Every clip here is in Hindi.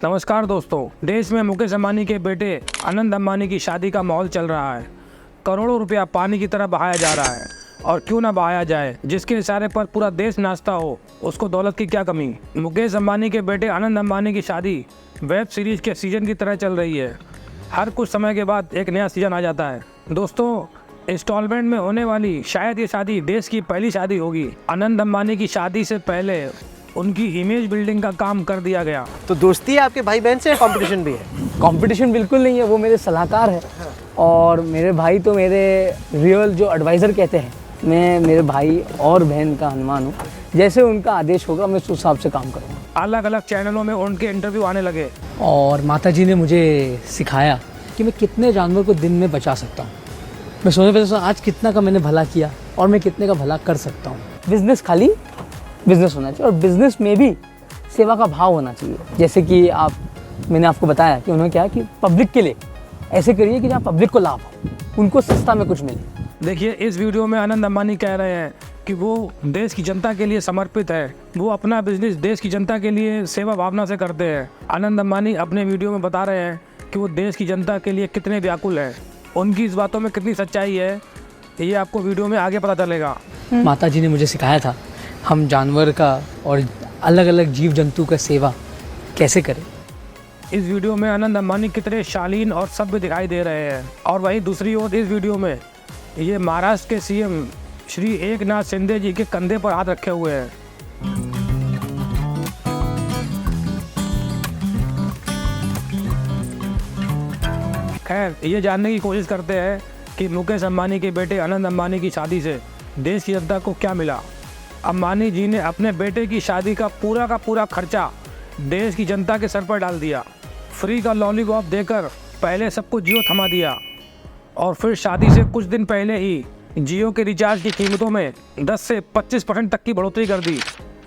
नमस्कार दोस्तों, देश में मुकेश अंबानी के बेटे आनंद अंबानी की शादी का माहौल चल रहा है। करोड़ों रुपया पानी की तरह बहाया जा रहा है और क्यों ना बहाया जाए। जिसके इशारे पर पूरा देश नाचता हो, उसको दौलत की क्या कमी। मुकेश अंबानी के बेटे आनंद अंबानी की शादी वेब सीरीज के सीजन की तरह चल रही है। हर कुछ समय के बाद एक नया सीजन आ जाता है। दोस्तों, इंस्टॉलमेंट में होने वाली शायद ये शादी देश की पहली शादी होगी। आनंद अंबानी की शादी से पहले उनकी इमेज बिल्डिंग का काम कर दिया गया। तो दोस्ती है आपके भाई बहन से, कंपटीशन भी है? कंपटीशन बिल्कुल नहीं है, वो मेरे सलाहकार है और मेरे भाई तो मेरे रियल जो एडवाइज़र कहते हैं। मैं मेरे भाई और बहन का हनुमान हूँ, जैसे उनका आदेश होगा मैं उस हिसाब से काम करूँगा। अलग अलग चैनलों में उनके इंटरव्यू आने लगे और माताजी ने मुझे सिखाया कि मैं कितने जानवर को दिन में बचा सकता हूँ। मैं सोचने पे आज कितना का मैंने भला किया और मैं कितने का भला कर सकता हूँ। बिज़नेस खाली बिज़नेस होना चाहिए और बिज़नेस में भी सेवा का भाव होना चाहिए। जैसे कि मैंने आपको बताया कि उन्होंने क्या कि पब्लिक के लिए ऐसे करिए कि जहाँ पब्लिक को लाभ हो, उनको सस्ता में कुछ मिले। देखिए, इस वीडियो में आनंद अंबानी कह रहे हैं कि वो देश की जनता के लिए समर्पित है। वो अपना बिजनेस देश की जनता के लिए सेवा भावना से करते हैं। आनंद अंबानी अपने वीडियो में बता रहे हैं कि वो देश की जनता के लिए कितने व्याकुल हैं। उनकी इस बातों में कितनी सच्चाई है, ये आपको वीडियो में आगे पता चलेगा। माताजी ने मुझे सिखाया था हम जानवर का और अलग अलग जीव जंतु का सेवा कैसे करें। इस वीडियो में आनंद अंबानी कितने शालीन और सभ्य दिखाई दे रहे हैं। और वहीं दूसरी ओर इस वीडियो में ये महाराष्ट्र के सीएम श्री एकनाथ शिंदे जी के कंधे पर हाथ रखे हुए हैं। खैर, ये जानने की कोशिश करते हैं कि मुकेश अंबानी के बेटे आनंद अंबानी की शादी से देश की जनता को क्या मिला। अंबानी जी ने अपने बेटे की शादी का पूरा खर्चा देश की जनता के सर पर डाल दिया। फ्री का लॉलीपॉप देकर पहले सबको जियो थमा दिया और फिर शादी से कुछ दिन पहले ही जियो के रिचार्ज की कीमतों में 10 से 25% तक की बढ़ोतरी कर दी।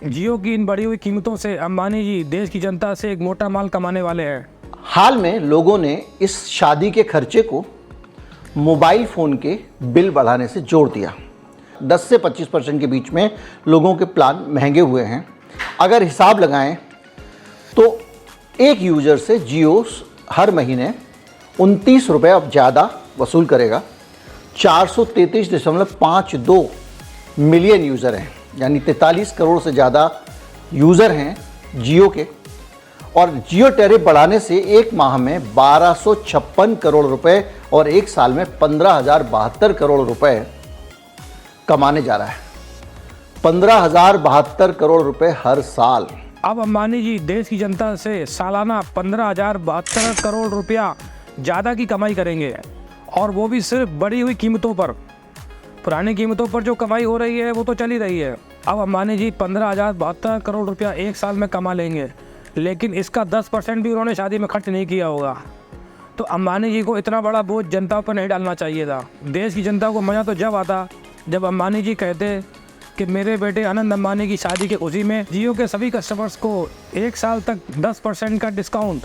जियो की इन बढ़ी हुई कीमतों से अंबानी जी देश की जनता से एक मोटा माल कमाने वाले हैं। हाल में लोगों ने इस शादी के खर्चे को मोबाइल फ़ोन के बिल बढ़ाने से जोड़ दिया। 10 से 25% के बीच में लोगों के प्लान महंगे हुए हैं। अगर हिसाब लगाएं तो एक यूज़र से जियो हर महीने 29 रुपये अब ज़्यादा वसूल करेगा। 433.52 मिलियन यूज़र हैं, यानी 43 करोड़ से ज़्यादा यूज़र हैं जियो के। और जियो टैरिफ बढ़ाने से एक माह में 1256 करोड़ रुपए और एक साल में 15,072 करोड़ रुपए कमाने जा रहा है। 15,072 करोड़ रुपए हर साल। अब अंबानी जी देश की जनता से सालाना 15,072 करोड़ रुपया ज़्यादा की कमाई करेंगे और वो भी सिर्फ बढ़ी हुई कीमतों पर। पुरानी कीमतों पर जो कमाई हो रही है वो तो चल ही रही है। अब अंबानी जी 15,072 करोड़ रुपया एक साल में कमा लेंगे, लेकिन इसका 10% भी उन्होंने शादी में खर्च नहीं किया होगा। तो अंबानी जी को इतना बड़ा बोझ जनता पर नहीं डालना चाहिए था। देश की जनता को मज़ा तो जब आता जब अंबानी जी कहते कि मेरे बेटे आनंद अंबानी की शादी के खुशी में जियो के सभी कस्टमर्स को एक साल तक 10% का डिस्काउंट।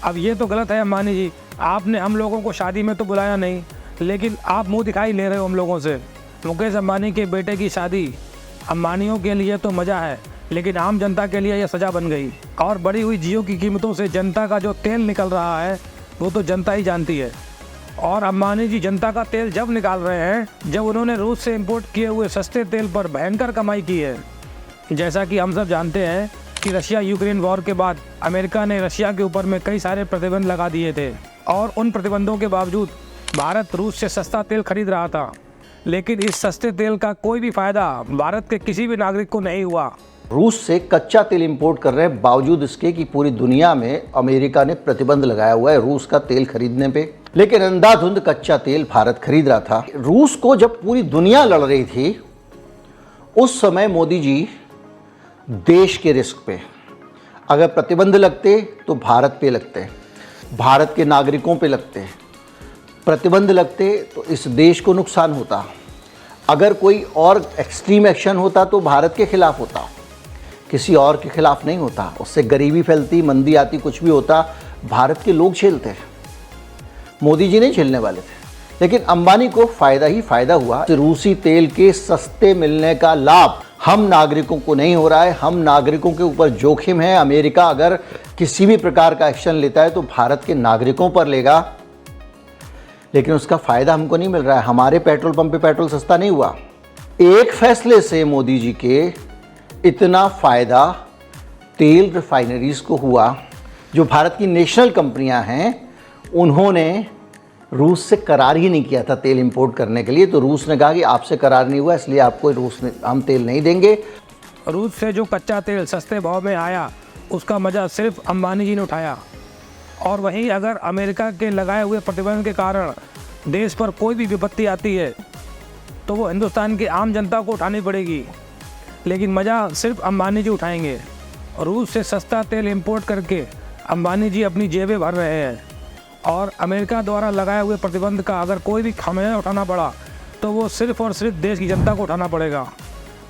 अब ये तो गलत है अंबानी जी, आपने हम लोगों को शादी में तो बुलाया नहीं, लेकिन आप मुंह दिखाई ले रहे हो हम लोगों से। मुकेश अंबानी के बेटे की शादी अंबानियों के लिए तो मज़ा है, लेकिन आम जनता के लिए यह सज़ा बन गई। और बढ़ी हुई जियो की कीमतों से जनता का जो तेल निकल रहा है वो तो जनता ही जानती है। और अंबानी जी जनता का तेल जब निकाल रहे हैं जब उन्होंने रूस से इंपोर्ट किए हुए सस्ते तेल पर भयंकर कमाई की है। जैसा कि हम सब जानते हैं कि रशिया यूक्रेन वॉर के बाद अमेरिका ने रशिया के ऊपर में कई सारे प्रतिबंध लगा दिए थे और उन प्रतिबंधों के बावजूद भारत रूस से सस्ता तेल खरीद रहा था। लेकिन इस सस्ते तेल का कोई भी फ़ायदा भारत के किसी भी नागरिक को नहीं हुआ। रूस से कच्चा तेल इंपोर्ट कर रहे हैं, बावजूद इसके कि पूरी दुनिया में अमेरिका ने प्रतिबंध लगाया हुआ है रूस का तेल खरीदने पे। लेकिन अंधाधुंध कच्चा तेल भारत खरीद रहा था। रूस को जब पूरी दुनिया लड़ रही थी उस समय मोदी जी देश के रिस्क पे, अगर प्रतिबंध लगते तो भारत पे लगते, भारत के नागरिकों पे लगते। प्रतिबंध लगते तो इस देश को नुकसान होता। अगर कोई और एक्सट्रीम एक्शन होता तो भारत के खिलाफ होता, किसी और के खिलाफ नहीं होता। उससे गरीबी फैलती, मंदी आती, कुछ भी होता, भारत के लोग झेलते। मोदी जी नहीं झेलने वाले थे। लेकिन अंबानी को फ़ायदा ही फ़ायदा हुआ। रूसी तेल के सस्ते मिलने का लाभ हम नागरिकों को नहीं हो रहा है, हम नागरिकों के ऊपर जोखिम है। अमेरिका अगर किसी भी प्रकार का एक्शन लेता है तो भारत के नागरिकों पर लेगा, लेकिन उसका फ़ायदा हमको नहीं मिल रहा है। हमारे पेट्रोल पंप पे पेट्रोल सस्ता नहीं हुआ। एक फैसले से मोदी जी के इतना फ़ायदा तेल रिफाइनरीज़ को हुआ। जो भारत की नेशनल कंपनियां हैं उन्होंने रूस से करार ही नहीं किया था तेल इंपोर्ट करने के लिए, तो रूस ने कहा कि आपसे करार नहीं हुआ इसलिए आपको हम तेल नहीं देंगे। रूस से जो कच्चा तेल सस्ते भाव में आया उसका मज़ा सिर्फ अंबानी जी ने उठाया। और वहीं अगर अमेरिका के लगाए हुए प्रतिबंध के कारण देश पर कोई भी विपत्ति आती है तो वो हिंदुस्तान की आम जनता को उठानी पड़ेगी, लेकिन मज़ा सिर्फ अंबानी जी उठाएंगे। रूस से सस्ता तेल इंपोर्ट करके अंबानी जी अपनी जेबें भर रहे हैं, और अमेरिका द्वारा लगाए हुए प्रतिबंध का अगर कोई भी खामियाजा उठाना पड़ा तो वो सिर्फ और सिर्फ देश की जनता को उठाना पड़ेगा।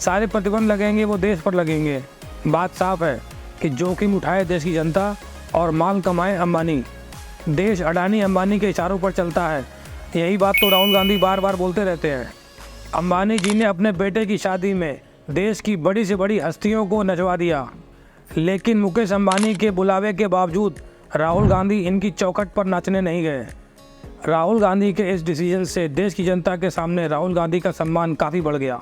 सारे प्रतिबंध लगेंगे वो देश पर लगेंगे। बात साफ है कि जोखिम उठाए देश की जनता और माल कमाए अंबानी। देश अडानी अंबानी के इशारों पर चलता है, यही बात तो राहुल गांधी बार बार बोलते रहते हैं। अंबानी जी ने अपने बेटे की शादी में देश की बड़ी से बड़ी हस्तियों को नचवा दिया, लेकिन मुकेश अंबानी के बुलावे के बावजूद राहुल गांधी इनकी चौखट पर नाचने नहीं गए। राहुल गांधी के इस डिसीजन से देश की जनता के सामने राहुल गांधी का सम्मान काफ़ी बढ़ गया।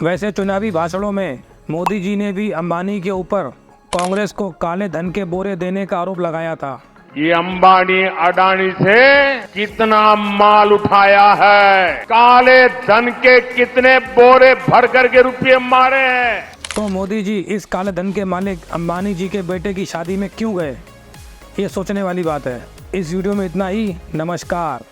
वैसे चुनावी भाषणों में मोदी जी ने भी अंबानी के ऊपर कांग्रेस को काले धन के बोरे देने का आरोप लगाया था। ये अंबानी अडानी से कितना माल उठाया है, काले धन के कितने बोरे भर करके रुपये मारे हैं। तो मोदी जी इस काले धन के मालिक अंबानी जी के बेटे की शादी में क्यों गए, ये सोचने वाली बात है। इस वीडियो में इतना ही। नमस्कार।